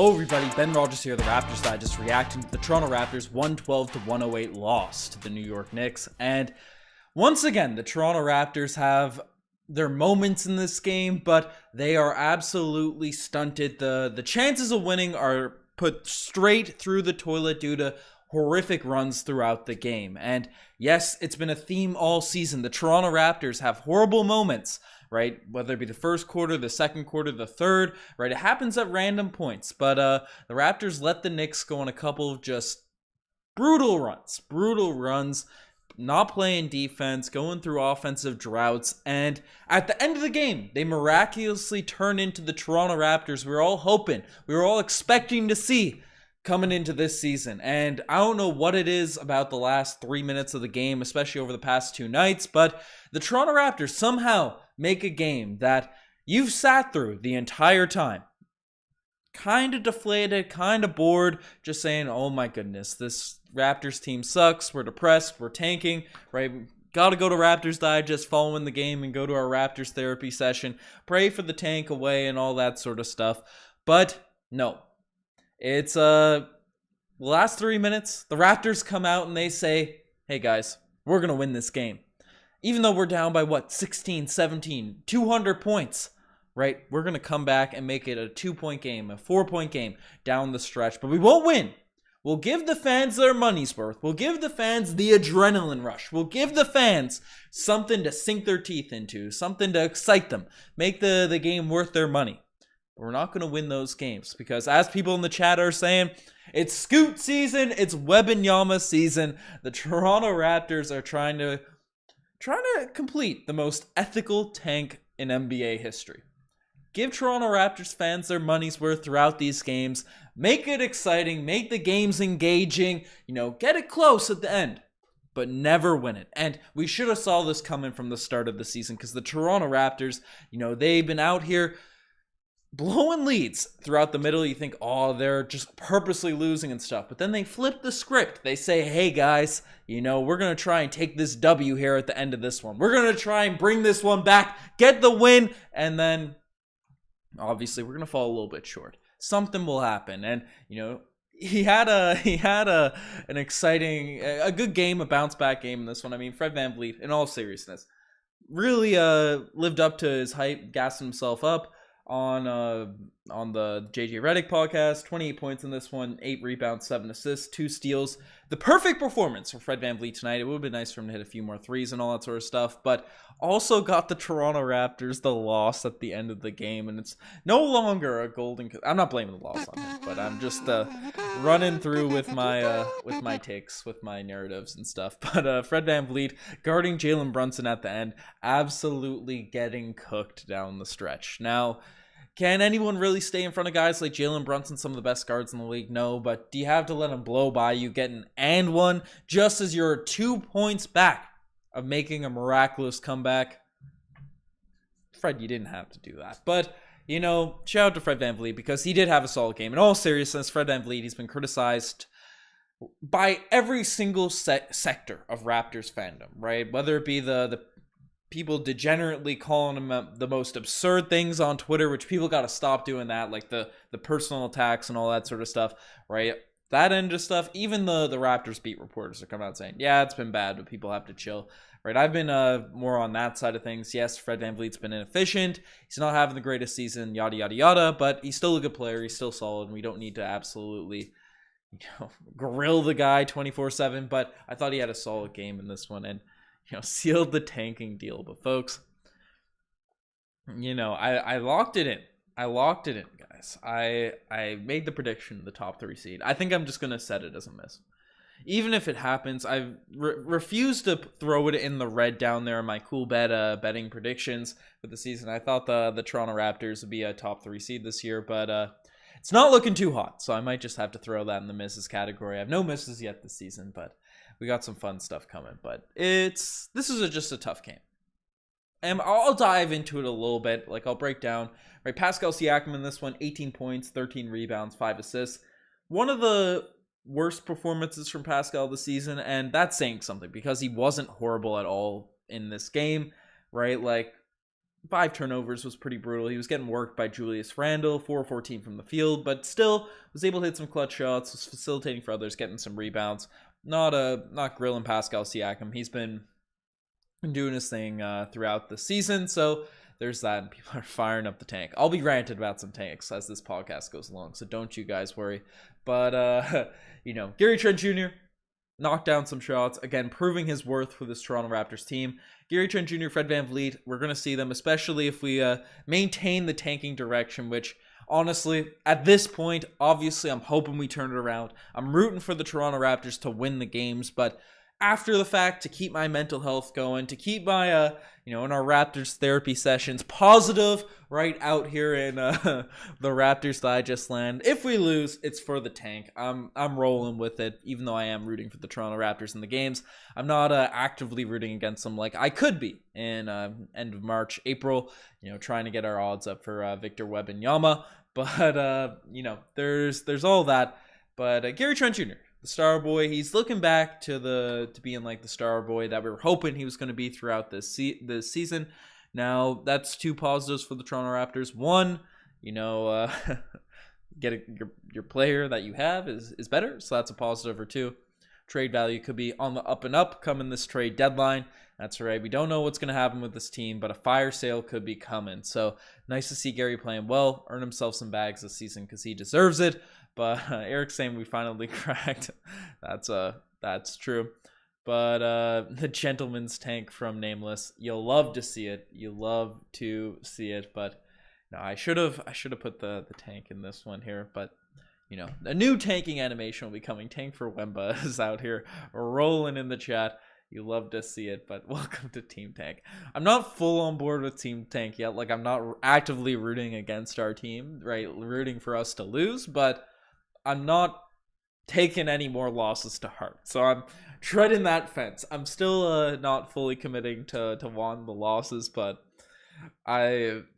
Hello everybody, Ben Rogers here, the Raptors Digest, reacting to the Toronto Raptors 112-108 loss to the New York Knicks. And once again, the Toronto Raptors have their moments in this game, but they are absolutely stunted. The chances of winning are put straight through the toilet due to horrific runs throughout the game. And yes, it's been a theme all season. The Toronto Raptors have horrible moments, right? Whether it be the first quarter, the second quarter, the third, right? It happens at random points. But the Raptors let the Knicks go on a couple of just brutal runs, not playing defense, going through offensive droughts. And at the end of the game, they miraculously turn into the Toronto Raptors we were all hoping, we were all expecting to see coming into this season. And I don't know what it is about the last 3 minutes of the game, especially over the past two nights, but the Toronto Raptors somehow make a game that you've sat through the entire time. Kind of deflated, kind of bored, just saying, oh my goodness, this Raptors team sucks, we're depressed, we're tanking, right? Got to go to Raptors Digest following the game and go to our Raptors therapy session, pray for the tank away and all that sort of stuff. But no. It's last 3 minutes, the Raptors come out and they say, hey guys, we're going to win this game. Even though we're down by 16, 17, 200 points, right? We're going to come back and make it a 2-point game, a 4-point game down the stretch, but we won't win. We'll give the fans their money's worth. We'll give the fans the adrenaline rush. We'll give the fans something to sink their teeth into, something to excite them, make the game worth their money. We're not going to win those games because, as people in the chat are saying, it's Scoot season, it's Wembanyama season. The Toronto Raptors are trying to complete the most ethical tank in NBA history. Give Toronto Raptors fans their money's worth throughout these games. Make it exciting, make the games engaging, get it close at the end, but never win it. And we should have saw this coming from the start of the season because the Toronto Raptors, they've been out here blowing leads throughout the middle. You think, oh, they're just purposely losing and stuff. But then they flip the script. They say, hey, guys, we're going to try and take this W here at the end of this one. We're going to try and bring this one back, get the win, and then obviously we're going to fall a little bit short. Something will happen. And, he had an exciting, a good game, a bounce back game in this one. I mean, Fred VanVleet, in all seriousness, really lived up to his hype, gassed himself up on the JJ Redick podcast. 28 points in this one, 8 rebounds, 7 assists, 2 steals. The perfect performance for Fred VanVleet tonight. It would have been nice for him to hit a few more threes and all that sort of stuff, but also got the Toronto Raptors the loss at the end of the game, and it's no longer a golden. I'm not blaming the loss on him, but I'm just running through with my takes, with my narratives and stuff. But Fred VanVleet guarding Jalen Brunson at the end, absolutely getting cooked down the stretch. Now, can anyone really stay in front of guys like Jalen Brunson, some of the best guards in the league? No, but do you have to let him blow by you, get an and one, just as you're 2 points back of making a miraculous comeback? Fred, you didn't have to do that. But, shout out to Fred VanVleet because he did have a solid game. In all seriousness, Fred VanVleet, he's been criticized by every single sector of Raptors fandom, right? Whether it be the people degenerately calling him the most absurd things on Twitter, which people got to stop doing that, like the personal attacks and all that sort of stuff, right? That end of stuff. Even the Raptors beat reporters are coming out saying, yeah, it's been bad, but people have to chill, right? I've been more on that side of things. Yes, Fred VanVleet's been inefficient. He's not having the greatest season, yada, yada, yada, but he's still a good player. He's still solid, and we don't need to absolutely grill the guy 24/7, but I thought he had a solid game in this one, and sealed the tanking deal. But folks, I locked it in. I locked it in, guys. I made the prediction, the top 3 seed. I think I'm just going to set it as a miss. Even if it happens, I refuse to throw it in the red down there in my cool betting predictions for the season. I thought the Toronto Raptors would be a top 3 seed this year, but it's not looking too hot. So I might just have to throw that in the misses category. I have no misses yet this season, but we got some fun stuff coming, but this is just a tough game. And I'll dive into it a little bit. Like, I'll break down, right? Pascal Siakam in this one, 18 points, 13 rebounds, 5 assists. One of the worst performances from Pascal this season, and that's saying something because he wasn't horrible at all in this game, right? Like, 5 turnovers was pretty brutal. He was getting worked by Julius Randle, 4-14 from the field, but still was able to hit some clutch shots, was facilitating for others, getting some rebounds. Not grilling Pascal Siakam. He's been doing his thing throughout the season, so there's that, and people are firing up the tank. I'll be ranted about some tanks as this podcast goes along, so don't you guys worry. But, Gary Trent Jr., knocked down some shots, again, proving his worth for this Toronto Raptors team. Gary Trent Jr., Fred VanVleet, we're going to see them, especially if we maintain the tanking direction, which, honestly, at this point, obviously, I'm hoping we turn it around. I'm rooting for the Toronto Raptors to win the games, but after the fact, to keep my mental health going, to keep my, in our Raptors therapy sessions, positive right out here in the Raptors Digest land. If we lose, it's for the tank. I'm rolling with it, even though I am rooting for the Toronto Raptors in the games. I'm not actively rooting against them like I could be in end of March, April, trying to get our odds up for Victor Wembanyama. But, there's all that. But Gary Trent Jr., the star boy, he's looking back to being like the star boy that we were hoping he was going to be throughout this season. Now, that's 2 positives for the Toronto Raptors. One, your player that you have is better, so that's a positive. Or 2, trade value could be on the up and up coming this trade deadline. That's right. We don't know what's going to happen with this team, but a fire sale could be coming. So nice to see Gary playing well, earn himself some bags this season because he deserves it. But Eric's saying we finally cracked. That's true. But the gentleman's tank from Nameless, you'll love to see it. You love to see it. But no, I should have put the tank in this one here. But a new tanking animation will be coming. Tank for Wemba is out here rolling in the chat. You love to see it, but welcome to Team Tank. I'm not full on board with Team Tank yet. Like, I'm not actively rooting against our team, right? Rooting for us to lose, but I'm not taking any more losses to heart. So I'm treading that fence. I'm still not fully committing to want the losses, but I'm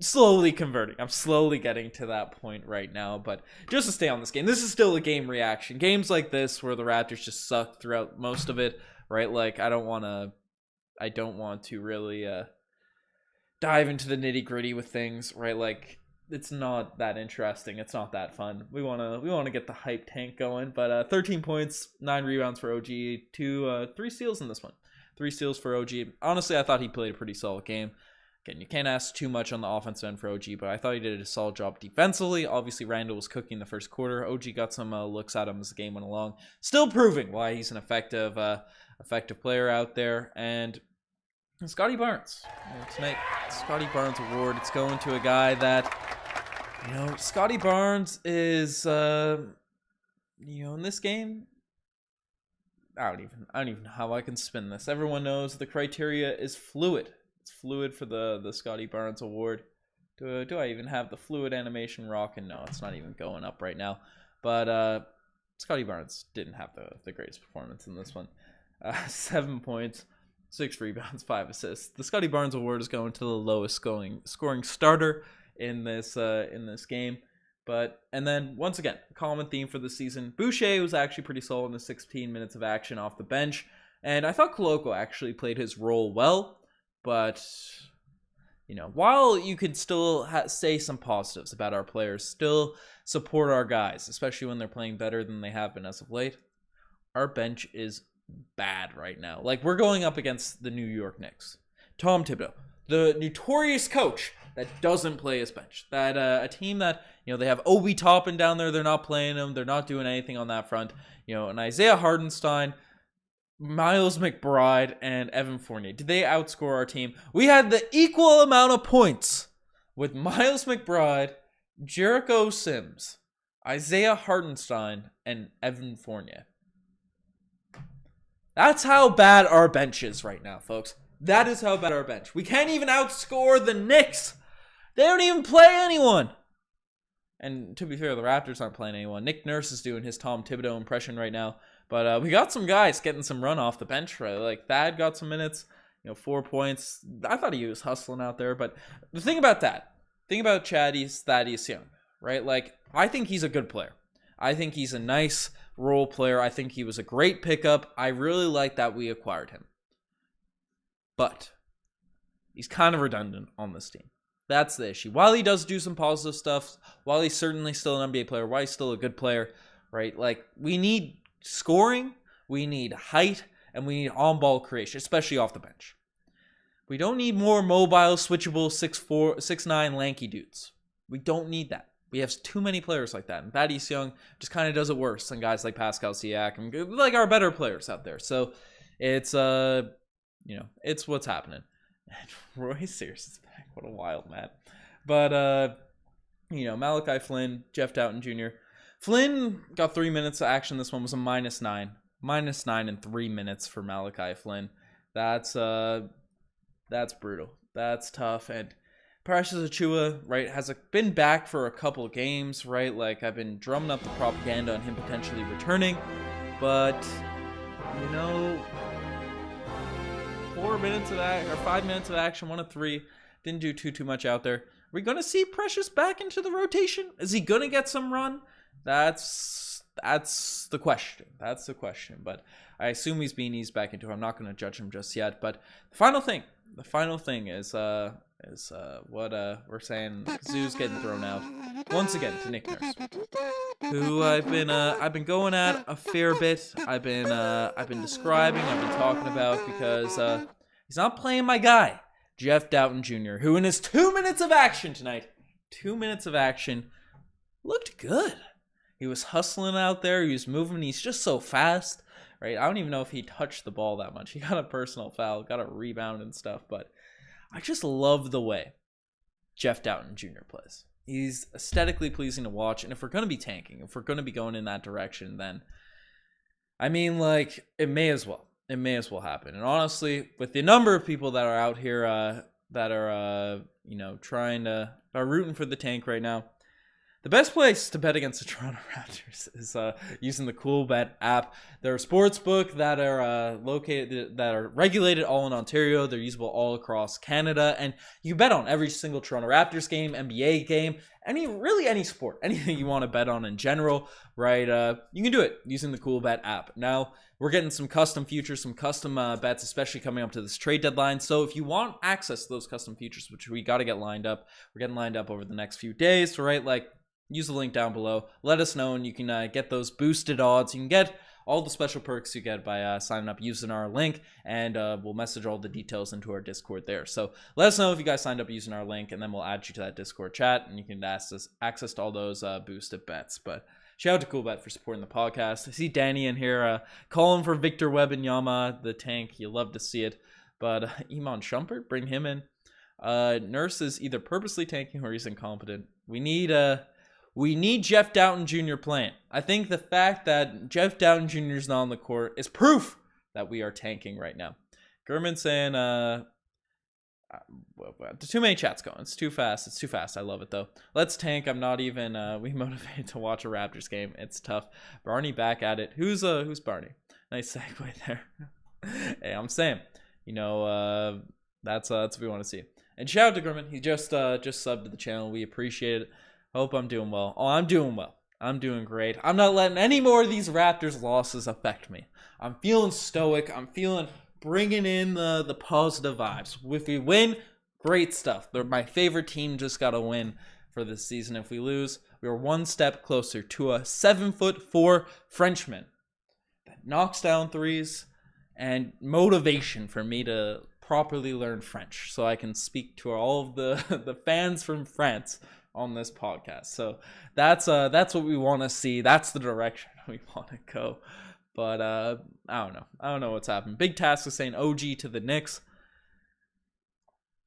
slowly converting. I'm slowly getting to that point right now. But just to stay on this game, this is still a game reaction. Games like this where the Raptors just suck throughout most of it, right? Like, I don't want to really dive into the nitty gritty with things, right? Like, it's not that interesting. It's not that fun. We want to get the hype tank going. But 13 points, 9 rebounds for OG, 3 steals in this one. 3 steals for OG. Honestly, I thought he played a pretty solid game. Again, you can't ask too much on the offensive end for OG, but I thought he did a solid job defensively. Obviously, Randall was cooking the first quarter. OG got some looks at him as the game went along. Still proving why he's an effective player out there. And Scotty Barnes. Tonight, Scotty Barnes Award. It's going to a guy that, Scotty Barnes is, in this game, I don't even know how I can spin this. Everyone knows the criteria is fluid. It's fluid for the Scotty Barnes Award. Do I even have the fluid animation rocking? No, it's not even going up right now. But Scotty Barnes didn't have the greatest performance in this one. 7 points, 6 rebounds, 5 assists. The Scotty Barnes Award is going to the lowest scoring starter in this game. And then once again, common theme for the season. Boucher was actually pretty solid in the 16 minutes of action off the bench, and I thought Koloko actually played his role well. But while you could still say some positives about our players, still support our guys, especially when they're playing better than they have been as of late, our bench is bad right now. Like, we're going up against the New York Knicks. Tom Thibodeau, the notorious coach that doesn't play his bench. That a team that, they have Obi Toppin down there. They're not playing him. They're not doing anything on that front. And Isaiah Hartenstein, Miles McBride, and Evan Fournier. Did they outscore our team? We had the equal amount of points with Miles McBride, Jericho Sims, Isaiah Hartenstein, and Evan Fournier. That's how bad our bench is right now, folks. That is how bad our bench. We can't even outscore the Knicks. They don't even play anyone. And to be fair, the Raptors aren't playing anyone. Nick Nurse is doing his Tom Thibodeau impression right now. But we got some guys getting some run off the bench, right? Like, Thad got some minutes, 4 points. I thought he was hustling out there. But the thing about Thaddeus Young, right? Like, I think he's a good player. I think he's a nice role player. I think he was a great pickup. I really like that we acquired him. But He's kind of redundant on this team. That's the issue. While he does do some positive stuff, while he's certainly still an NBA player, while he's still a good player, right? Like, we need scoring, we need height, and we need on-ball creation, especially off the bench. We don't need more mobile, switchable 6'4", 6'9", lanky dudes. We don't need that. We have too many players like that. And Thaddeus Young just kind of does it worse than guys like Pascal Siakam, like our better players out there. So it's, it's what's happening. And Roy Sears is back. What a wild man. But, Malachi Flynn, Jeff Doughton Jr. Flynn got 3 minutes of action. This one was a -9. -9 in 3 minutes for Malachi Flynn. That's brutal. That's tough. And Precious Achiuwa, right, has been back for a couple games, right? Like, I've been drumming up the propaganda on him potentially returning. But, 4 minutes of that, or 5 minutes of action, 1 of 3. Didn't do too much out there. Are we going to see Precious back into the rotation? Is he going to get some run? That's the question. That's the question. But I assume he's being eased back into it. I'm not going to judge him just yet. But the final thing is what we're saying. Zoo's getting thrown out once again to Nick Nurse, who I've been going at a fair bit. I've been describing. I've been talking about because he's not playing my guy, Jeff Doughton Jr., who in his 2 minutes of action tonight, 2 minutes of action, looked good. He was hustling out there. He was moving. He's just so fast, right? I don't even know if he touched the ball that much. He got a personal foul, got a rebound and stuff, but I just love the way Jeff Doughton Jr. plays. He's aesthetically pleasing to watch, and if we're going to be tanking, if we're going to be going in that direction, then, I mean, like, it may as well. It may as well happen. And honestly, with the number of people that are out here that are, are rooting for the tank right now, the best place to bet against the Toronto Raptors is using the CoolBet app. They're a sports book that are regulated all in Ontario. They're usable all across Canada, and you can bet on every single Toronto Raptors game, NBA game, any sport, anything you want to bet on in general, right? You can do it using the CoolBet app. Now, we're getting some custom futures, some custom bets, especially coming up to this trade deadline. So if you want access to those custom futures, which we got to get lined up, we're getting lined up over the next few days, right? Like, use the link down below. Let us know, and you can get those boosted odds. You can get all the special perks you get by signing up using our link, and we'll message all the details into our Discord there. So let us know if you guys signed up using our link, and then we'll add you to that Discord chat, and you can access to all those boosted bets. But shout out to CoolBet for supporting the podcast. I see Danny in here calling for Victor Wembanyama, the tank. You love to see it. But Iman Shumpert, bring him in. Nurse is either purposely tanking or he's incompetent. We need Jeff Doughton Jr. playing. I think the fact that Jeff Doughton Jr. is not on the court is proof that we are tanking right now. Gurman saying, too many chats going. It's too fast. It's too fast. I love it, though. Let's tank. I'm not even we motivated to watch a Raptors game. It's tough. Barney back at it. Who's Barney? Nice segue there. Hey, I'm saying, that's what we want to see. And shout out to Gurman. He just subbed to the channel. We appreciate it. Hope I'm doing well. Oh, I'm doing well. I'm doing great. I'm not letting any more of these Raptors losses affect me. I'm feeling stoic. I'm feeling bringing in the positive vibes. If we win, great stuff. They're my favorite team. Just got to win for this season. If we lose, we are one step closer to a 7'4" Frenchman that knocks down threes and motivation for me to properly learn French so I can speak to all of the fans from France on this podcast. So that's what we want to see. That's the direction we want to go. But I don't know what's happened. Big Task is saying OG to the Knicks.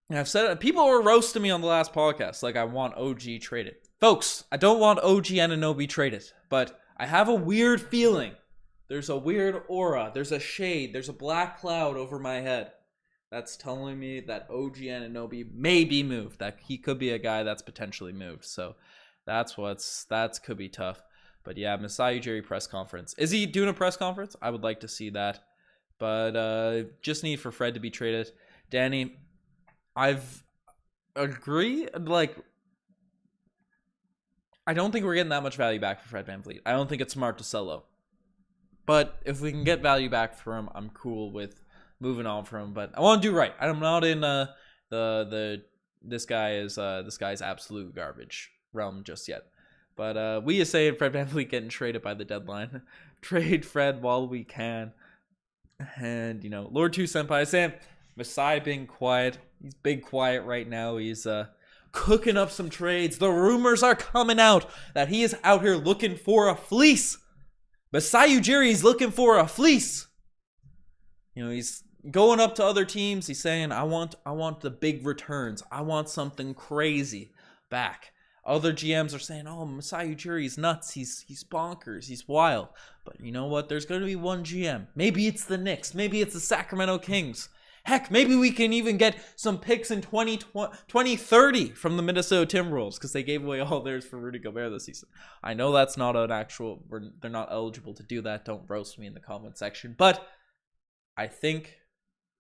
And I've said people were roasting me on the last podcast like I want OG traded. Folks, I don't want OG Anunoby traded, but I have a weird feeling. There's a weird aura. There's a shade. There's a black cloud over my head that's telling me that OG Anunoby may be moved. That he could be a guy that's potentially moved. So that could be tough. But yeah, Masai Ujiri press conference. Is he doing a press conference? I would like to see that. But just need for Fred to be traded. Danny, I've agreed. Like, I don't think we're getting that much value back for Fred VanVleet. I don't think it's smart to sell low. But if we can get value back for him, I'm cool with moving on from him. But I want to do right. I'm not in This guy's absolute garbage realm just yet. But we is saying Fred VanVleet getting traded by the deadline. Trade Fred while we can. And, Lord 2 Senpai saying Masai being quiet. He's big quiet right now. He's cooking up some trades. The rumors are coming out that he is out here looking for a fleece. Masai Ujiri is looking for a fleece. He's going up to other teams. He's saying, I want the big returns. I want something crazy back. Other GMs are saying, oh, Masai Ujiri is nuts. He's bonkers. He's wild. But you know what? There's going to be one GM. Maybe it's the Knicks. Maybe it's the Sacramento Kings. Heck, maybe we can even get some picks in 2030 from the Minnesota Timberwolves because they gave away all theirs for Rudy Gobert this season. I know that's not an actual... They're not eligible to do that. Don't roast me in the comment section. But I think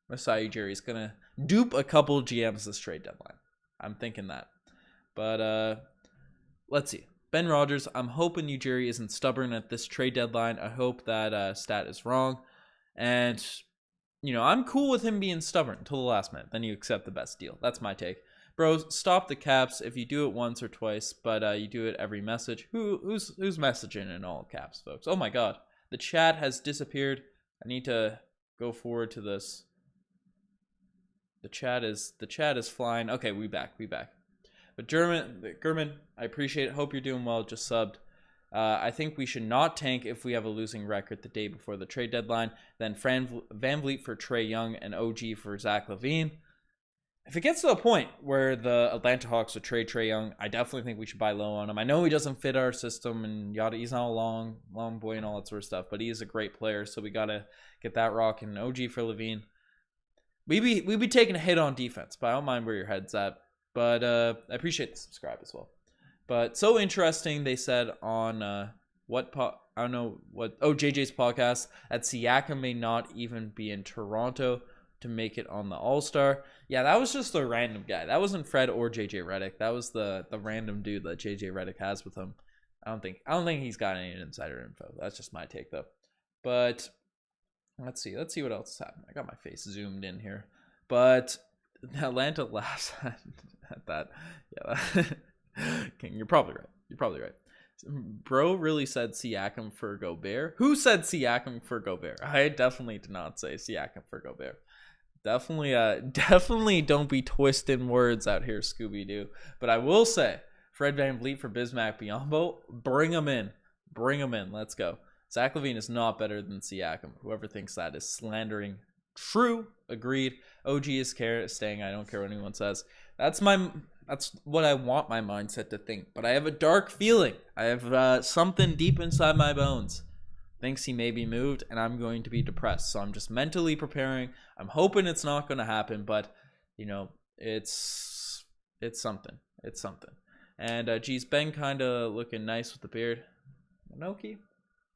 Masai Ujiri is going to dupe a couple GMs this trade deadline. I'm thinking that. But let's see. Ben Rogers, I'm hoping Ujiri isn't stubborn at this trade deadline. I hope that stat is wrong. And, I'm cool with him being stubborn until the last minute. Then you accept the best deal. That's my take. Bro, stop the caps if you do it once or twice, but you do it every message. Who's messaging in all caps, folks? Oh my god. The chat has disappeared. I need to go forward to this. The chat is flying. Okay, we back. But German, I appreciate it. Hope you're doing well. Just subbed. I think we should not tank if we have a losing record the day before the trade deadline. Then VanVleet for Trae Young and OG for Zach LaVine. If it gets to a point where the Atlanta Hawks would trade Trae Young, I definitely think we should buy low on him. I know he doesn't fit our system and yada. He's not a long boy and all that sort of stuff, but he is a great player, so we gotta get that rocking. OG for LaVine. We be taking a hit on defense, but I don't mind where your head's at. But I appreciate the subscribe as well. But so interesting, they said on JJ's podcast that Siakam may not even be in Toronto to make it on the All-Star. Yeah, that was just a random guy. That wasn't Fred or JJ Redick. That was the random dude that JJ Redick has with him. I don't think he's got any insider info. That's just my take though. But let's see what else is happening. I got my face zoomed in here. But Atlanta laughs at that. Yeah. King, you're probably right. Bro really said Siakam for Gobert. Who said Siakam for Gobert? I definitely did not say Siakam for Gobert. Definitely don't be twisting words out here, Scooby-Doo. But I will say, Fred VanVleet for Bismack Biyombo, bring him in. Let's go. Zach LaVine is not better than Siakam. Whoever thinks that is slandering. True. Agreed. OG is staying. I don't care what anyone says. That's what I want my mindset to think. But I have a dark feeling. I have something deep inside my bones. Thinks he may be moved, and I'm going to be depressed. So I'm just mentally preparing. I'm hoping it's not going to happen, but, it's something. It's something. And, geez, Ben kind of looking nice with the beard. Minoki,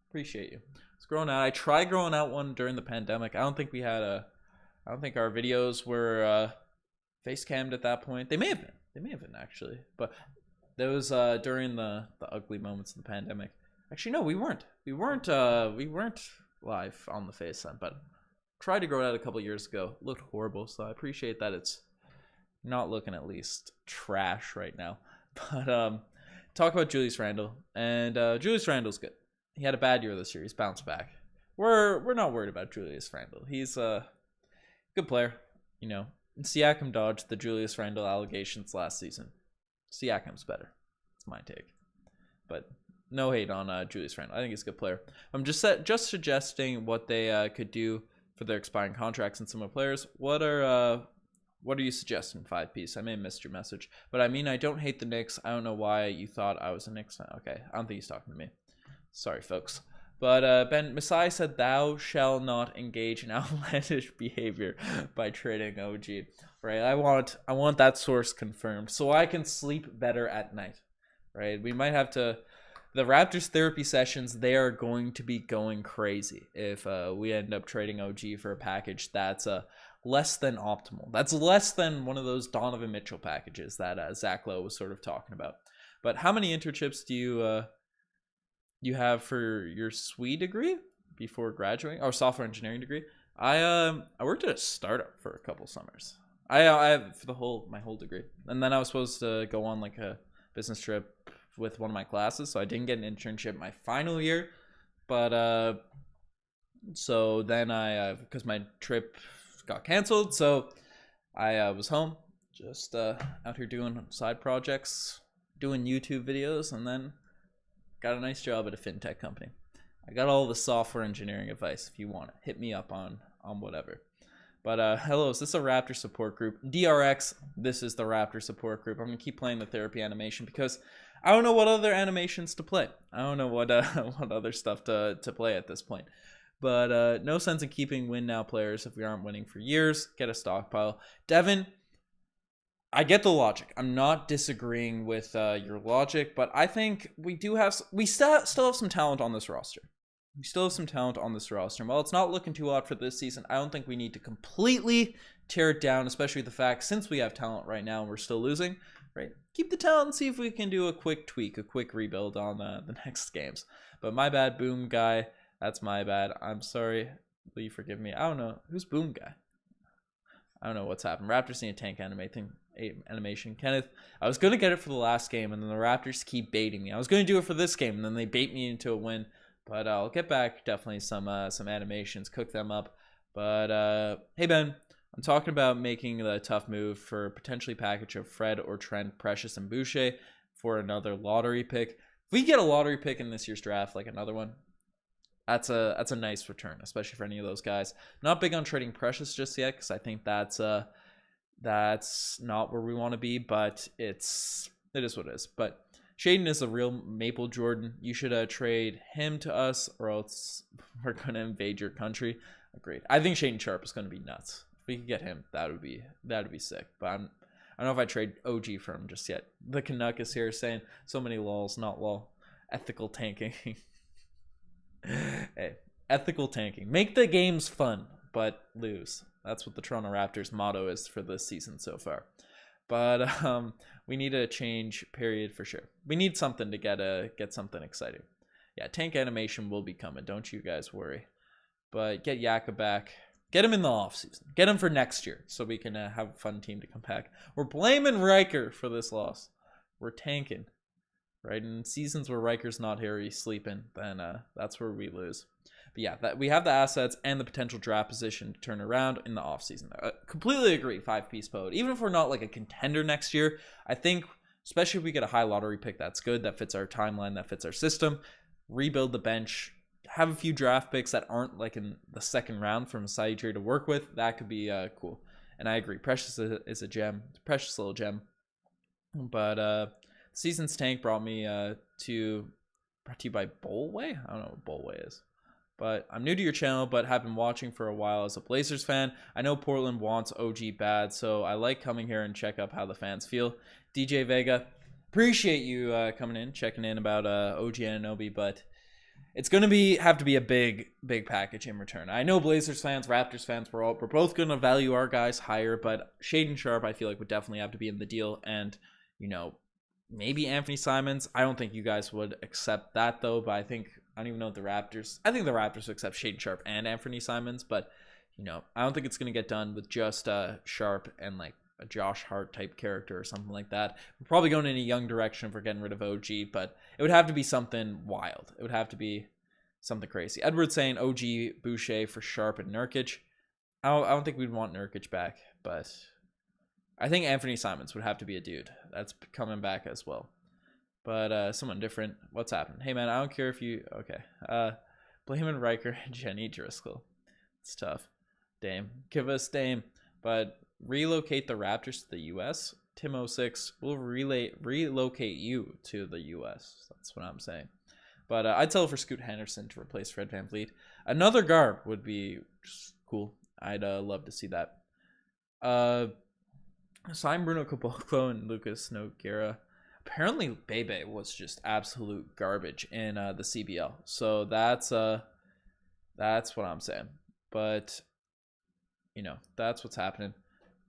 appreciate you. It's growing out. I tried growing out one during the pandemic. I don't think our videos were face cammed at that point. They may have been actually, but those during the ugly moments of the pandemic. Actually, no, we weren't live on the FaceTime, but tried to grow it out a couple years ago. It looked horrible, so I appreciate that it's not looking at least trash right now. But talk about Julius Randle, and Julius Randle's good. He had a bad year this year. He's bounced back. We're not worried about Julius Randle. He's a good player, Siakam dodged the Julius Randle allegations last season. Siakam's better. That's my take. But no hate on Julius Randle. I think he's a good player. I'm just suggesting what they could do for their expiring contracts and some of the players. What are you suggesting, 5-piece? I may have missed your message. But I don't hate the Knicks. I don't know why you thought I was a Knicks fan. Okay, I don't think he's talking to me. Sorry, folks. But Ben Masai said, "Thou shall not engage in outlandish behavior by trading OG." Right? I want that source confirmed so I can sleep better at night. Right? We might have to. The Raptors therapy sessions, they are going to be going crazy if we end up trading OG for a package that's less than optimal. That's less than one of those Donovan Mitchell packages that Zach Lowe was sort of talking about. But how many internships do you have for your SWE degree before graduating, or software engineering degree? I worked at a startup for a couple summers. I for my whole degree, and then I was supposed to go on like a business trip with one of my classes, so I didn't get an internship my final year. But so then because my trip got canceled, so I was home, just out here doing side projects, doing YouTube videos, and then got a nice job at a fintech company. I got all the software engineering advice. If you want it, hit me up on whatever. But hello, is this a Raptor support group? DRX, this is the Raptor support group. I'm gonna keep playing the therapy animation because I don't know what other animations to play. I don't know what what other stuff to play at this point. But no sense in keeping win now players if we aren't winning for years. Get a stockpile. Devin, I get the logic. I'm not disagreeing with your logic, but I think we still have some talent on this roster. We still have some talent on this roster. And while it's not looking too hot for this season, I don't think we need to completely tear it down, especially the fact since we have talent right now and we're still losing, right? Keep the talent and see if we can do a quick tweak, a quick rebuild on the next games. But my bad, Boom Guy. That's my bad. I'm sorry. Will you forgive me? I don't know. Who's Boom Guy? I don't know what's happened. Raptors need a tank animation. Kenneth, I was going to get it for the last game, and then the Raptors keep baiting me. I was going to do it for this game, and then they bait me into a win. But I'll get back definitely some animations, cook them up. But hey Ben, I'm talking about making the tough move for potentially package of Fred or Trent, Precious, and Boucher for another lottery pick. If we get a lottery pick in this year's draft, like another one, that's a nice return, especially for any of those guys. Not big on trading Precious just yet because I think that's not where we want to be, but it is what it is. But Shaden is a real Maple Jordan. You should trade him to us, or else we're gonna invade your country. Agreed. I think Shaden Sharp is gonna be nuts. If we could get him, that would be sick. But I don't know if I trade OG for him just yet. The Canuck is here saying so many lols, not lol. Ethical tanking. Hey, ethical tanking. Make the games fun, but lose. That's what the Toronto Raptors motto is for this season so far. But we need a change period for sure. We need something to get something exciting. Yeah, tank animation will be coming. Don't you guys worry. But get Yaka back. Get him in the offseason. Get him for next year so we can have a fun team to come back. We're blaming Riker for this loss. We're tanking. Right? In seasons where Riker's not here, he's sleeping, then that's where we lose. But yeah, we have the assets and the potential draft position to turn around in the offseason. Completely agree, 5-piece pod. Even if we're not like a contender next year, I think, especially if we get a high lottery pick, that's good. That fits our timeline, that fits our system. Rebuild the bench. Have a few draft picks that aren't like in the second round from Masai Ujiri to work with. That could be cool. And I agree, Precious is a gem. It's a precious little gem. But season's tank brought to you by Bolway? I don't know what Bolway is. But I'm new to your channel, but have been watching for a while as a Blazers fan. I know Portland wants OG bad, so I like coming here and check up how the fans feel. DJ Vega, appreciate you coming in, checking in about OG Anunoby, but it's going to have to be a big package in return. I know Blazers fans, Raptors fans, we're both going to value our guys higher, but Shaden Sharp I feel like would definitely have to be in the deal, and maybe Anthony Simons. I don't think you guys would accept that though, but I don't even know if the Raptors. I think the Raptors would accept Shaden Sharp and Anthony Simons, but I don't think it's going to get done with just Sharp and like a Josh Hart type character or something like that. We're probably going in a young direction if we're getting rid of OG, but it would have to be something wild. It would have to be something crazy. Edward's saying OG, Boucher for Sharp and Nurkic. I don't think we'd want Nurkic back, but I think Anthony Simons would have to be a dude. That's coming back as well. But someone different. What's happened? Hey man, I don't care if you blaming Riker and Jenny Driscoll. It's tough. Dame. Give us Dame. But relocate the Raptors to the US. Tim06 will relocate you to the US. That's what I'm saying. But I'd tell for Scoot Henderson to replace Fred VanVleet. Another guard would be just cool. I'd love to see that. Sign Bruno Caboclo and Lucas Nogueira. Apparently Bebe was just absolute garbage in the CBL. So that's what I'm saying. But that's what's happening.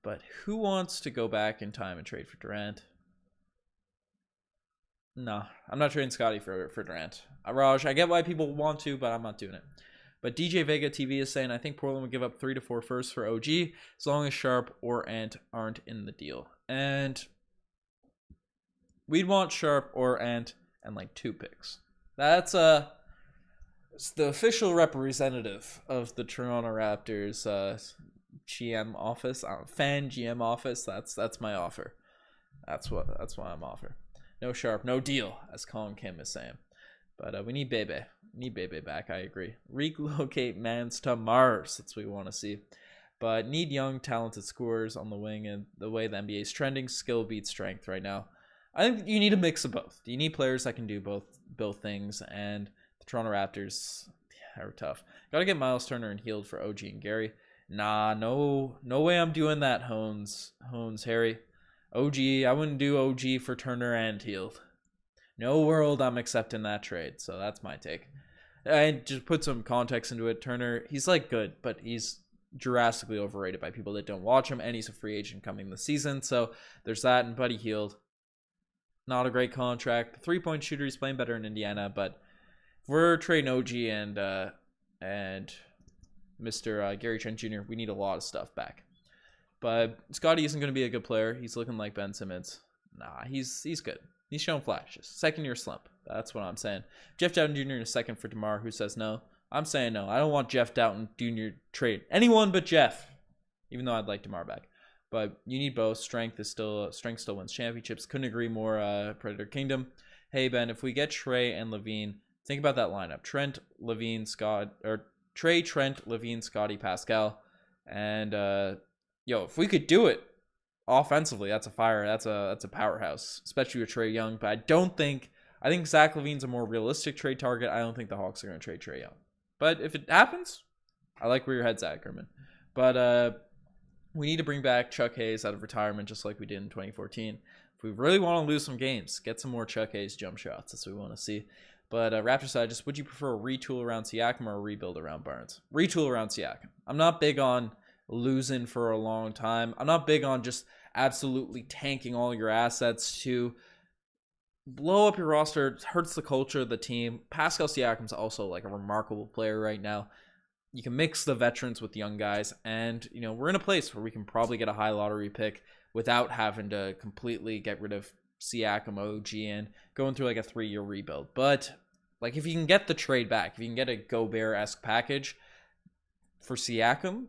But who wants to go back in time and trade for Durant? No, I'm not trading Scotty for Durant. Raj, I get why people want to, but I'm not doing it. But DJ Vega TV is saying, I think Portland would give up 3 to 4 firsts for OG as long as Sharp or Ant aren't in the deal. And we'd want Sharp or Ant and like 2 picks. That's it's the official representative of the Toronto Raptors GM office, fan GM office. That's my offer. That's what I'm offering. No Sharp, no deal, as Colin Kim is saying. But we need Bebe. Need Bebe back. I agree. Relocate Mans to Mars. That's what we want to see. But need young, talented scorers on the wing, and the way the NBA is trending, skill beats strength right now. I think you need a mix of both. You need players that can do both things, and the Toronto Raptors are tough. Got to get Miles Turner and Hield for OG and Gary. Nah, no way I'm doing that, Hones Harry. OG, I wouldn't do OG for Turner and Hield. No world I'm accepting that trade. So that's my take. And just put some context into it. Turner, he's like good, but he's drastically overrated by people that don't watch him, and he's a free agent coming this season. So there's that. And Buddy Hield, not a great contract. 3-point shooter, he's playing better in Indiana, but if we're trading OG and Mr. Gary Trent Jr., we need a lot of stuff back. But Scotty isn't going to be a good player. He's looking like Ben Simmons. Nah, he's good. He's shown flashes. Second-year slump. That's what I'm saying. Jeff Dowtin Jr. in a second for DeMar, who says no. I'm saying no. I don't want Jeff Dowtin Jr. trade. Anyone but Jeff. Even though I'd like DeMar back. But you need both. Strength still wins championships. Couldn't agree more, Predator Kingdom. Hey, Ben, if we get Trey and Levine, think about that lineup. Trent, Levine, Trent, Levine, Scotty, Pascal. And, if we could do it offensively, that's a fire. That's a powerhouse, especially with Trae Young. But I think Zach LaVine's a more realistic trade target. I don't think the Hawks are going to trade Trae Young. But if it happens, I like where your head's at, Kerman. But we need to bring back Chuck Hayes out of retirement, just like we did in 2014. If we really want to lose some games, get some more Chuck Hayes jump shots. That's what we want to see. But Raptor side, would you prefer a retool around Siakam or a rebuild around Barnes? Retool around Siakam. I'm not big on losing for a long time. I'm not big on just absolutely tanking all your assets to blow up your roster. It hurts the culture of the team. Pascal Siakam's also like a remarkable player right now. You can mix the veterans with young guys, and we're in a place where we can probably get a high lottery pick without having to completely get rid of Siakam, OG, and going through like a 3-year rebuild. But like if you can get the trade back, if you can get a Gobert-esque package for Siakam,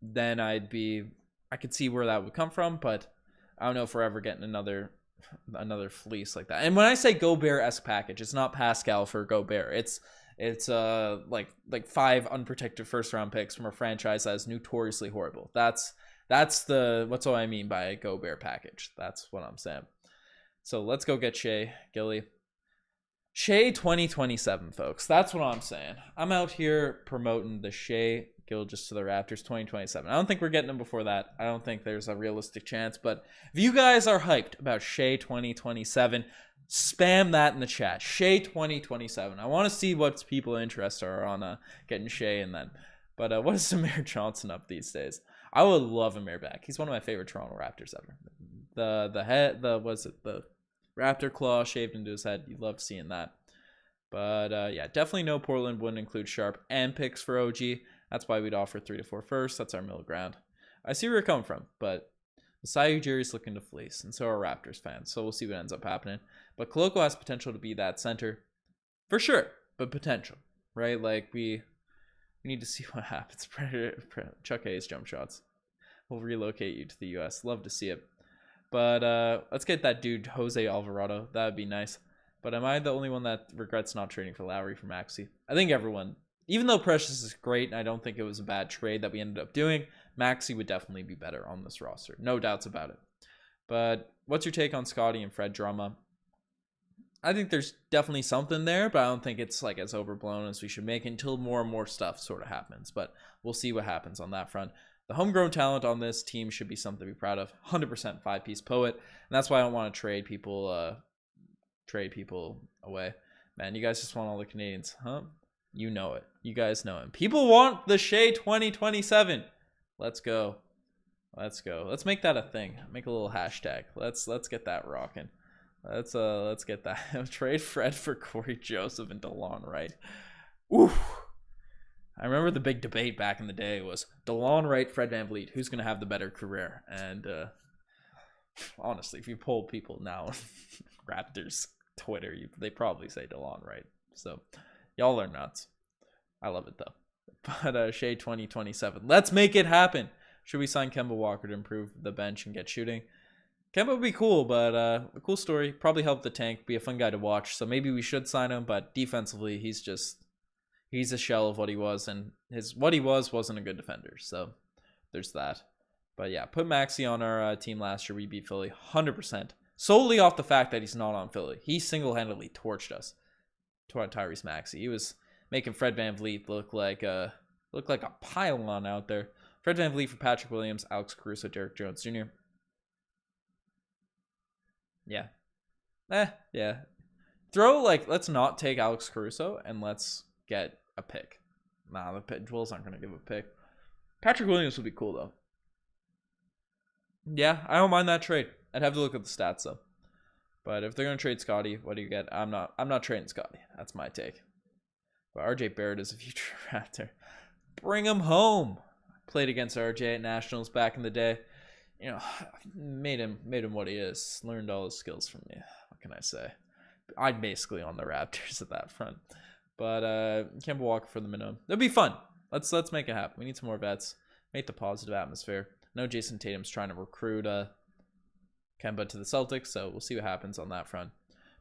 then I could see where that would come from, but I don't know if we're ever getting another fleece like that. And when I say Gobert-esque package, it's not Pascal for Gobert. It's like 5 unprotected first round picks from a franchise that is notoriously horrible. That's what I mean by a Gobert package. That's what I'm saying. So let's go get Shea Gilly. Shea 2027, folks. That's what I'm saying. I'm out here promoting the Shea Gilgeous to the Raptors 2027. I don't think we're getting them before that. I don't think there's a realistic chance. But if you guys are hyped about Shea 2027, spam that in the chat. Shea 2027. I want to see what people interested are on getting Shea and then. But what is Amir Johnson up these days? I would love Amir back. He's one of my favorite Toronto Raptors ever. The Raptor claw shaved into his head. You loved seeing that. But yeah, definitely no Portland wouldn't include Sharp and picks for OG. That's why we'd offer 3 to 4 first. That's our middle ground. I see where you're coming from, but Masai Ujiri's looking to fleece, and so are Raptors fans. So we'll see what ends up happening. But Koloko has potential to be that center, for sure. But potential, right? Like we need to see what happens. Chuck Hayes jump shots. We'll relocate you to the U.S. Love to see it. But let's get that dude Jose Alvarado. That would be nice. But am I the only one that regrets not trading for Lowry for Maxey? I think everyone. Even though Precious is great, and I don't think it was a bad trade that we ended up doing, Maxey would definitely be better on this roster. No doubts about it. But what's your take on Scotty and Fred drama? I think there's definitely something there, but I don't think it's like as overblown as we should make until more and more stuff sort of happens. But we'll see what happens on that front. The homegrown talent on this team should be something to be proud of. 100% 5-piece poet. And that's why I don't want to trade people away. Man, you guys just want all the Canadians, huh? You know it. You guys know him. People want the Shea 2027. Let's go. Let's go. Let's make that a thing. Make a little hashtag. Let's get that rocking. Let's get that. Trade Fred for Corey Joseph and DeLon Wright. Oof. I remember the big debate back in the day was DeLon Wright, Fred VanVleet, who's going to have the better career? And honestly, if you poll people now, Raptors Twitter, they probably say DeLon Wright. So y'all are nuts. I love it though. But Shea 2027. Let's make it happen. Should we sign Kemba Walker to improve the bench and get shooting? Kemba would be cool, but a cool story. Probably help the tank, be a fun guy to watch. So maybe we should sign him, but defensively, he's a shell of what he was, and what he wasn't a good defender. So there's that. But yeah, put Maxey on our team last year. We beat Philly 100%. Solely off the fact that he's not on Philly. He single-handedly torched us. Tyrese Maxey. He was making Fred VanVleet look like a pylon out there. Fred VanVleet for Patrick Williams, Alex Caruso, Derek Jones Jr. Yeah. Yeah. Let's not take Alex Caruso and let's get a pick. Nah, the Pitbulls aren't going to give a pick. Patrick Williams would be cool, though. Yeah, I don't mind that trade. I'd have to look at the stats, though. But if they're going to trade Scotty, what do you get? I'm not trading Scotty. That's my take. But RJ Barrett is a future Raptor. Bring him home. Played against RJ at Nationals back in the day. You know, made him what he is. Learned all his skills from me. What can I say? I'm basically on the Raptors at that front. But Kemba Walker for the minimum. It'll be fun. Let's make it happen. We need some more vets. Make the positive atmosphere. I know Jason Tatum's trying to recruit Kemba to the Celtics, so we'll see what happens on that front.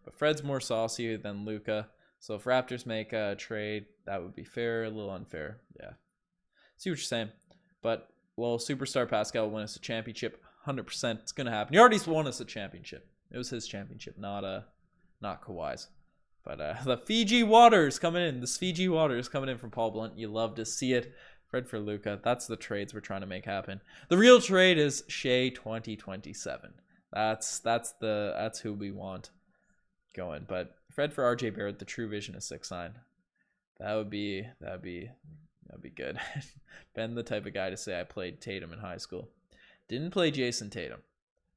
But Fred's more saucy than Luka. So if Raptors make a trade, that would be fair, a little unfair. Yeah. See what you're saying. But well, superstar Pascal will win us a championship. 100%. It's gonna happen. He already won us a championship. It was his championship, not Kawhi's. But the Fiji Waters coming in. This Fiji Waters coming in from Paul Blunt. You love to see it. Fred for Luka. That's the trades we're trying to make happen. The real trade is Shea 2027. That's who we want going. But Fred for RJ Barrett. The true vision is 6'9". That'd be good. Ben, the type of guy to say I played Tatum in high school. Didn't play Jason Tatum.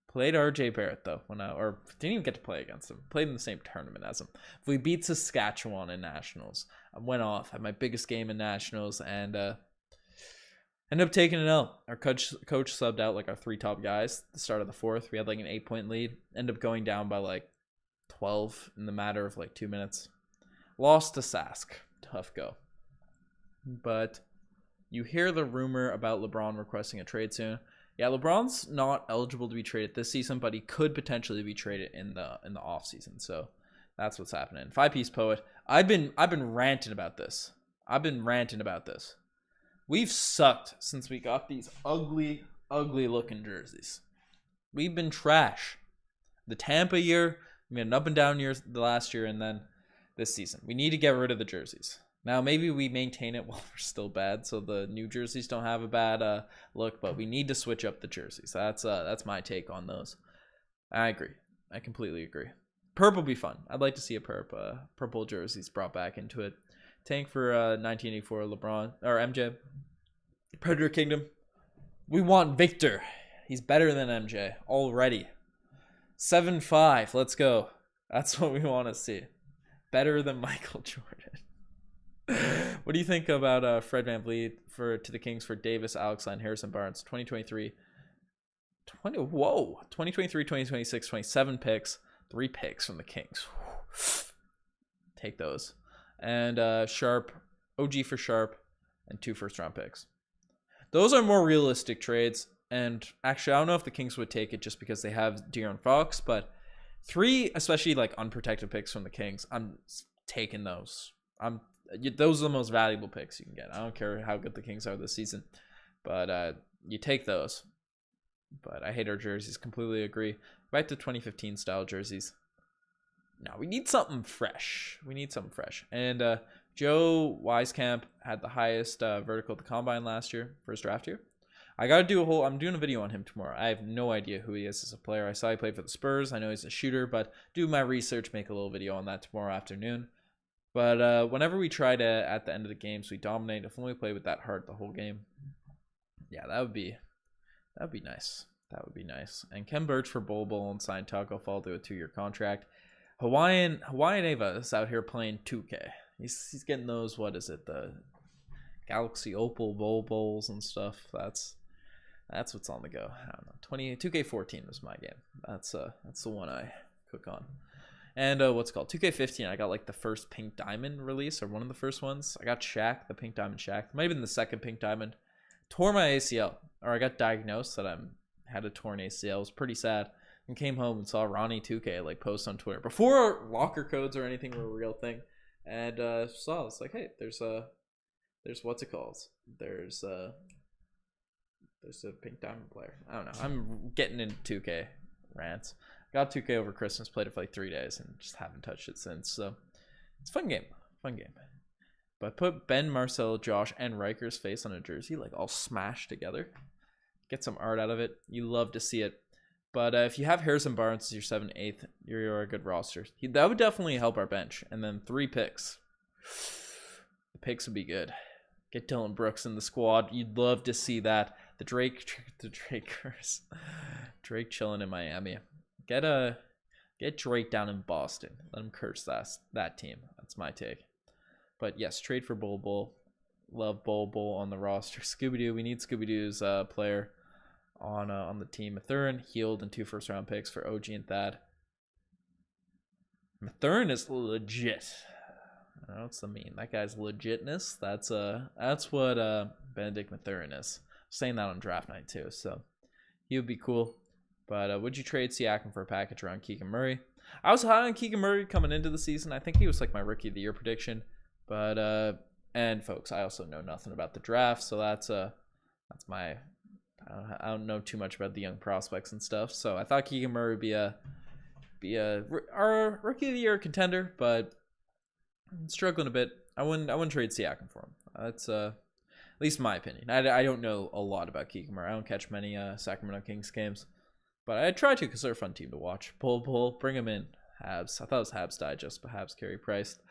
Played RJ Barrett though or didn't even get to play against him. Played in the same tournament as him. We beat Saskatchewan in Nationals. I went off, had my biggest game in Nationals, and ended up taking an L. Our coach subbed out like our 3 top guys at the start of the 4th. We had like an 8-point lead. Ended up going down by like 12 in the matter of like 2 minutes. Lost to Sask. Tough go. But you hear the rumor about LeBron requesting a trade soon. Yeah, LeBron's not eligible to be traded this season, but he could potentially be traded in the off season. So that's what's happening. 5-piece poet. I've been ranting about this. We've sucked since we got these ugly looking jerseys. We've been trash. The Tampa year, we had an up and down year the last year, and then this season. We need to get rid of the jerseys. Now, maybe we maintain it while we're still bad, so the new jerseys don't have a bad look, but we need to switch up the jerseys. That's my take on those. I agree. I completely agree. Perp will be fun. I'd like to see a purple jerseys brought back into it. Tank for 1984 LeBron, or MJ. Predator Kingdom. We want Victor. He's better than MJ already. 7'5". Let's go. That's what we want to see. Better than Michael Jordan. What do you think about Fred VanVleet to the Kings for Davis, Alex Len, Harrison Barnes, 2023, 2026, 27 picks, 3 picks from the Kings. Take those. And Sharp, OG for Sharp, and 2 first-round picks. Those are more realistic trades. And actually, I don't know if the Kings would take it just because they have De'Aaron Fox, but 3, especially like unprotected picks from the Kings, I'm taking those. Those are the most valuable picks you can get. I don't care how good the Kings are this season, but you take those. But I hate our jerseys. Completely agree. Back to 2015 style jerseys. No, we need something fresh. And Joe Wieskamp had the highest vertical at the combine last year, first draft year. I'm doing a video on him tomorrow. I have no idea who he is as a player. I saw he played for the Spurs. I know he's a shooter, but do my research, make a little video on that tomorrow afternoon. But whenever we try to, at the end of the games, we dominate. If only we play with that heart the whole game. Yeah, that would be nice. That would be nice. And Ken Birch for Bol Bol and sign Taco Fall to a 2-year contract. Hawaiian Ava is out here playing 2K. He's getting those, what is it, the Galaxy Opal bowl bowls and stuff. That's what's on the go. I don't know. 2K14 was my game. That's the one I cook on. And what's it called? 2K15, I got like the first Pink Diamond release, or one of the first ones. I got Shaq, the Pink Diamond Shaq. Might have been the second Pink Diamond. Tore my ACL, or I got diagnosed that I had a torn ACL. It was pretty sad. And came home and saw Ronnie 2K like post on Twitter before locker codes or anything were a real thing. And saw, it's like, hey, there's what's it called? There's a Pink Diamond player. I don't know. I'm getting into 2K rants. Got 2K over Christmas, played it for like 3 days, and just haven't touched it since. So it's a fun game. But put Ben, Marcel, Josh, and Riker's face on a jersey, like all smashed together. Get some art out of it. You love to see it. But if you have Harrison Barnes as your 7th, 8th, you're a good roster. That would definitely help our bench. And then 3 picks. The picks would be good. Get Dylan Brooks in the squad. You'd love to see that. The Drakers. Drake chilling in Miami. Get Drake down in Boston. Let him curse that team. That's my take. But yes, trade for Bol Bol. Love Bol Bol on the roster. Scooby-Doo. We need Scooby-Doo's player on the team. Mathurin, healed, and 2 first-round picks for OG and Thad. Mathurin is legit. I don't know what's the mean. That guy's legitness. That's what Benedict Mathurin is. Saying that on draft night too, so he would be cool. But would you trade Siakam for a package around Keegan Murray? I was high on Keegan Murray coming into the season. I think he was like my rookie of the year prediction. But and folks, I also know nothing about the draft, so that's my I don't know too much about the young prospects and stuff. So I thought Keegan Murray would be our rookie of the year contender, but I'm struggling a bit. I wouldn't trade Siakam for him. That's at least my opinion. I don't know a lot about Keegan Murray. I don't catch many Sacramento Kings games, but I try to because they're a fun team to watch. Pull, bring him in. Habs. I thought it was Habs Digest, but Habs carry priced.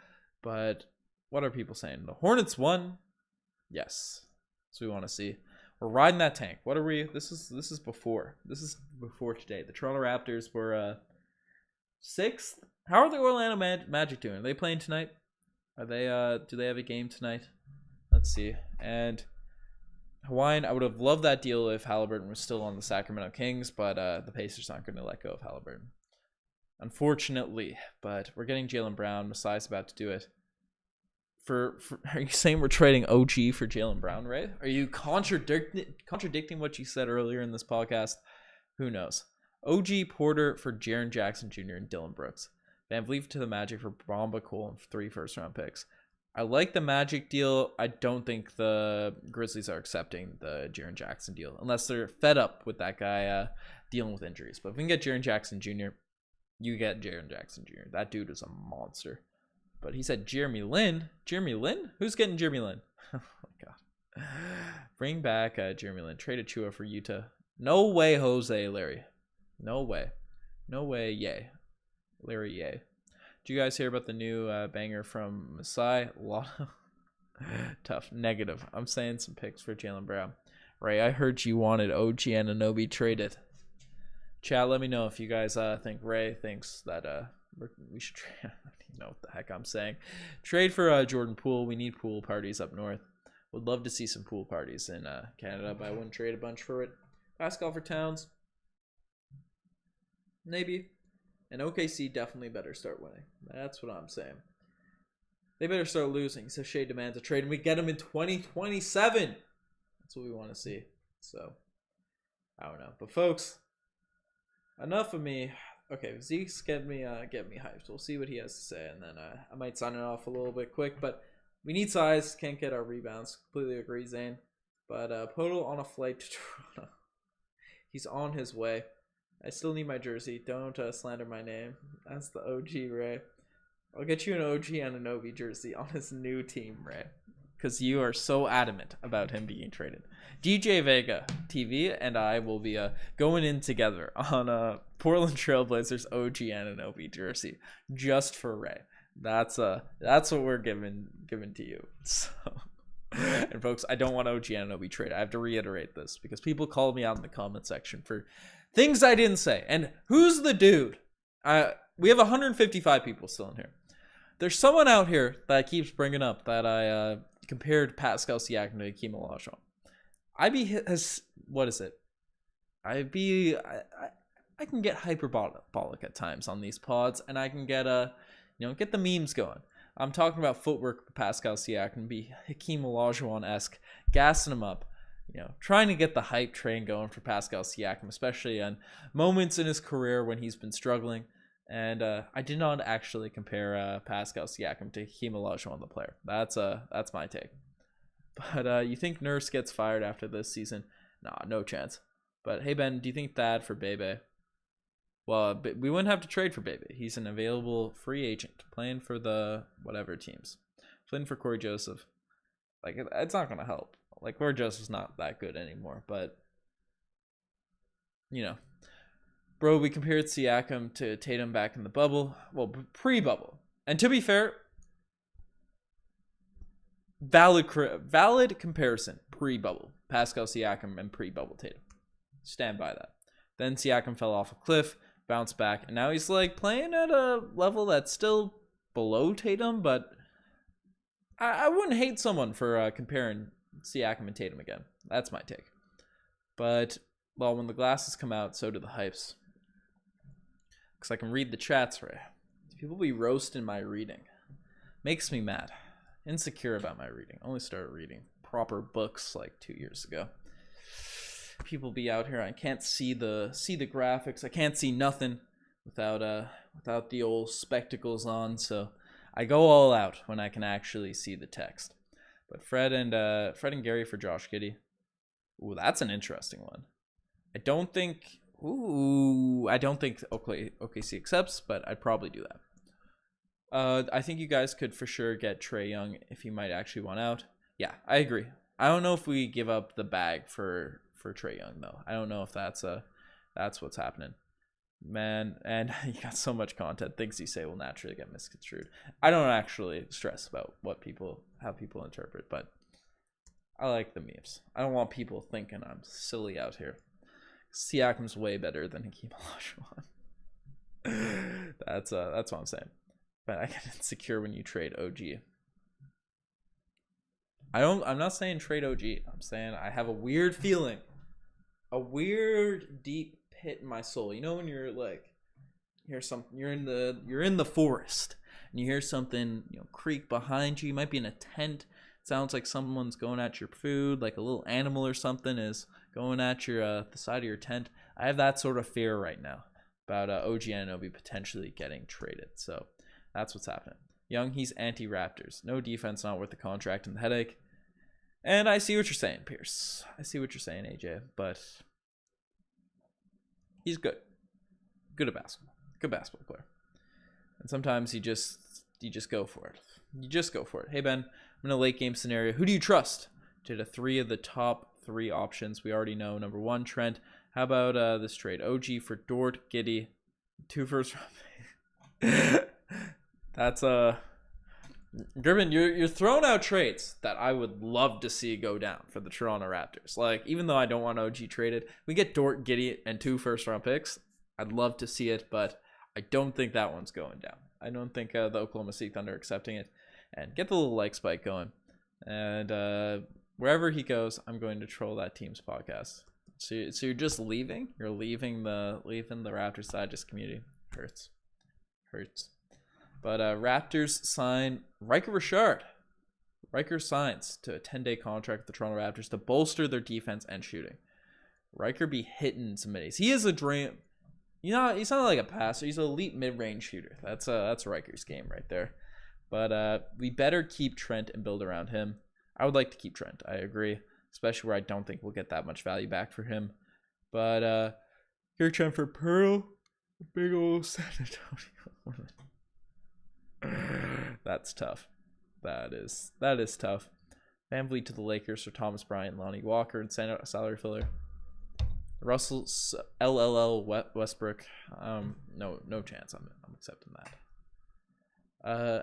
But what are people saying? The Hornets won. Yes, that's what we want to see. We're riding that tank. What are we? This is before. This is before today. The Toronto Raptors were 6th. How are the Orlando Magic doing? Are they playing tonight? Are they? Do they have a game tonight? Let's see. And Hawaiian, I would have loved that deal if Halliburton was still on the Sacramento Kings, but the Pacers aren't going to let go of Halliburton, unfortunately. But we're getting Jaylen Brown. Masai's about to do it. Are you saying we're trading OG for Jaylen Brown, Ray? Are you contradicting what you said earlier in this podcast? Who knows? OG Porter for Jaren Jackson Jr. and Dylan Brooks. VanVleet to the Magic for Bamba Cole and 3 first-round picks. I like the Magic deal. I don't think the Grizzlies are accepting the Jaren Jackson deal unless they're fed up with that guy dealing with injuries. But if we can get Jaren Jackson Jr., you get Jaren Jackson Jr. That dude is a monster. But he said Jeremy Lin. Jeremy Lin? Who's getting Jeremy Lin? Oh my god. Bring back Jeremy Lin. Trade Achua for Utah. No way, Jose, Larry. No way. No way, yay. Larry, yay. Did you guys hear about the new banger from Masai? A lot of tough. Negative. I'm saying some picks for Jaylen Brown. Ray, I heard you wanted OG Anunoby traded. Chat, let me know if you guys think Ray thinks that we should trade. I don't even know what the heck I'm saying. Trade for Jordan Poole. We need pool parties up north. Would love to see some pool parties in Canada, but I wouldn't trade a bunch for it. Pascal for Towns. Maybe. And OKC definitely better start winning. That's what I'm saying. They better start losing. So Shea demands a trade, and we get him in 2027. That's what we want to see. So, I don't know. But folks, enough of me. Okay, Zeke's get me hyped. We'll see what he has to say, and then I might sign it off a little bit quick. But we need size. Can't get our rebounds. Completely agree, Zane. But Podol on a flight to Toronto. He's on his way. I still need my jersey. Don't slander my name. That's the OG, Ray. I'll get you an OG Anunoby jersey on his new team, Ray. Because you are so adamant about him being traded. DJ Vega TV and I will be going in together on Portland Trailblazers OG Anunoby jersey just for Ray. That's what we're giving to you. So, and folks, I don't want OG Anunoby trade. I have to reiterate this because people call me out in the comment section for things I didn't say. And who's the dude? We have 155 people still in here. There's someone out here that keeps bringing up that I compared Pascal Siakam to Hakeem Olajuwon. What is it? I can get hyperbolic at times on these pods, and I can get get the memes going. I'm talking about footwork for Pascal Siakam, be Hakeem Olajuwon-esque, gassing him up, trying to get the hype train going for Pascal Siakam, especially on moments in his career when he's been struggling. And I did not actually compare Pascal Siakam to Hakeem Olajuwon, the player. That's my take. But you think Nurse gets fired after this season? Nah, no chance. But hey, Ben, do you think that for Bebe? Well, we wouldn't have to trade for Bebe. He's an available free agent playing for the whatever teams. Playing for Corey Joseph. Like, it's not going to help. Like, Corey Joseph's not that good anymore. But, bro, we compared Siakam to Tatum back in the bubble. Well, pre-bubble. And to be fair, valid comparison pre-bubble. Pascal Siakam and pre-bubble Tatum. Stand by that. Then Siakam fell off a cliff, bounced back, and now he's like playing at a level that's still below Tatum, but I wouldn't hate someone for comparing Siakam and Tatum again. That's my take. But, well, when the glasses come out, so do the hypes. Because I can read the chats, right? People be roasting my reading. Makes me mad. Insecure about my reading. Only started reading proper books like 2 years ago. People be out here. I can't see the graphics. I can't see nothing without the old spectacles on. So I go all out when I can actually see the text. But Fred and Gary for Josh Giddey. Ooh, that's an interesting one. I don't think OKC accepts, but I'd probably do that. I think you guys could for sure get Trae Young if he might actually want out. Yeah, I agree. I don't know if we give up the bag for Trae Young though. I don't know if that's what's happening. Man, and you got so much content. Things you say will naturally get misconstrued. I don't actually stress about how people interpret, but I like the memes. I don't want people thinking I'm silly out here. Siakam's way better than Hakeem Olajuwon. That's what I'm saying. But I get insecure when you trade OG. I'm not saying trade OG. I'm saying I have a weird feeling. A weird deep pit in my soul. When you're like hear something, you're in the forest and you hear something, creak behind you. You might be in a tent. It sounds like someone's going at your food, like a little animal or something is going at your the side of your tent. I have that sort of fear right now about OG Anunoby potentially getting traded. So that's what's happening. Young, he's anti-Raptors. No defense, not worth the contract and the headache. And I see what you're saying, Pierce. I see what you're saying, AJ. But he's good. Good at basketball. Good basketball player. And sometimes you just go for it. You just go for it. Hey, Ben, I'm in a late game scenario. Who do you trust? To the 3 of the top 3 options we already know. Number 1, Trent. How about this trade? OG for Dort, Giddey, 2 first round. That's Griffin, you're throwing out trades that I would love to see go down for the Toronto Raptors. Like, even though I don't want OG traded, we get Dort, Giddey, and 2 first-round picks. I'd love to see it, but I don't think that one's going down. I don't think the Oklahoma City Thunder are accepting it. And get the little like spike going. And wherever he goes, I'm going to troll that team's podcast. So you're just leaving? You're leaving the Raptors Digest community. Hurts. But Raptors sign Riker Richard. Riker signs to a 10-day contract with the Toronto Raptors to bolster their defense and shooting. Riker be hitting some middies. He is a dream. He's not like a passer. He's an elite mid-range shooter. That's Riker's game right there. But we better keep Trent and build around him. I would like to keep Trent. I agree. Especially where I don't think we'll get that much value back for him. But here Trent for Pearl. Big old San Antonio. That's tough. That is tough. VanVleet to the Lakers for Thomas Bryant, Lonnie Walker, and salary filler. Russell LLL Westbrook. No chance. I'm accepting that.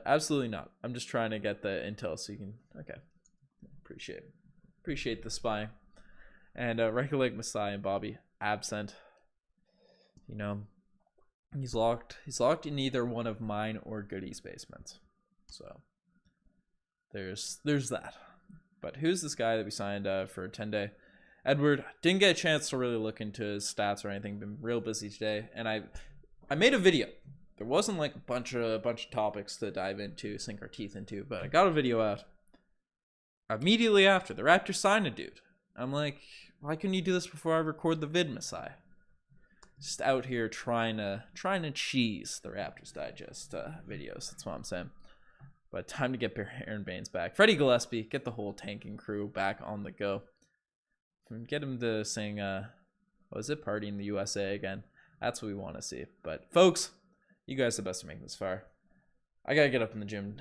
Absolutely not. I'm just trying to get the intel so you can. Okay. Appreciate the spying. And recollect Masai and Bobby absent. He's locked in either one of mine or Goody's basements. So there's that. But who's this guy that we signed for a 10-day? Edward. Didn't get a chance to really look into his stats or anything. Been real busy today, and I made a video. There wasn't like a bunch of topics to dive into, sink our teeth into, but I got a video out immediately after the Raptors signed a dude. I'm like, why couldn't you do this before I record the vid, Messiah? Just out here trying to cheese the Raptors Digest videos. That's what I'm saying. But time to get Aaron Baines back. Freddie Gillespie, get the whole tanking crew back on the go. Get him to sing, what was it, Party in the USA again. That's what we want to see. But folks, you guys are the best to make this far. I gotta get up in the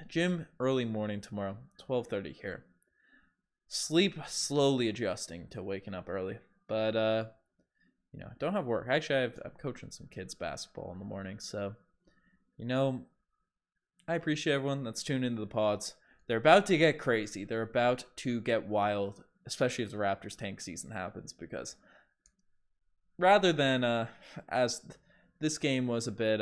gym early morning tomorrow, 12:30 here. Sleep slowly adjusting to waking up early, but you know, don't have work. Actually, I'm coaching some kids basketball in the morning, so you know, I appreciate everyone that's tuned into the pods. They're about to get crazy. They're about to get wild, especially if the Raptors tank season happens, because rather than as this game was a bit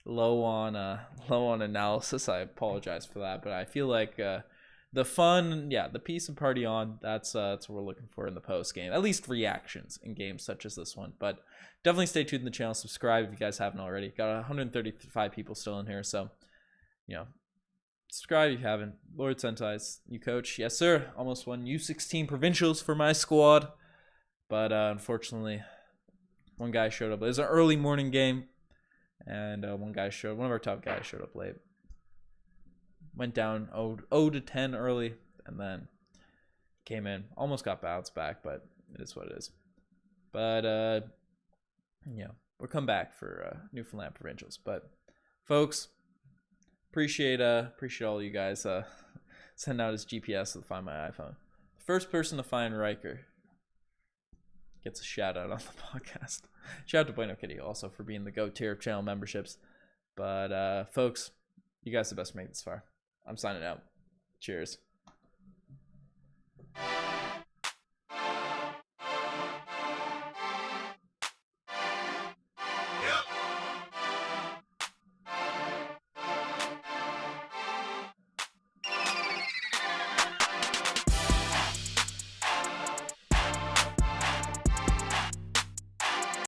low on analysis, I apologize for that, but I feel like the fun, the peace and party on, that's what we're looking for in the post game, at least reactions in games such as this one. But definitely stay tuned in the channel, subscribe if you guys haven't already. Got 135 people still in here, so you know, subscribe if you haven't. Lord Sentai's new coach, yes sir, almost won U16 provincials for my squad, but unfortunately one guy showed up. It was an early morning game, and one of our top guys showed up late. Went down 0-10 early, and then came in. Almost got bounced back, but it is what it is. But yeah, we'll come back for Newfoundland provincials. But folks, appreciate all you guys sending out his GPS to find my iPhone. The first person to find Riker gets a shout out on the podcast. Shout out to Bueno Kitty also for being the GOAT tier of channel memberships. But folks, you guys are the best to make this far. I'm signing out. Cheers.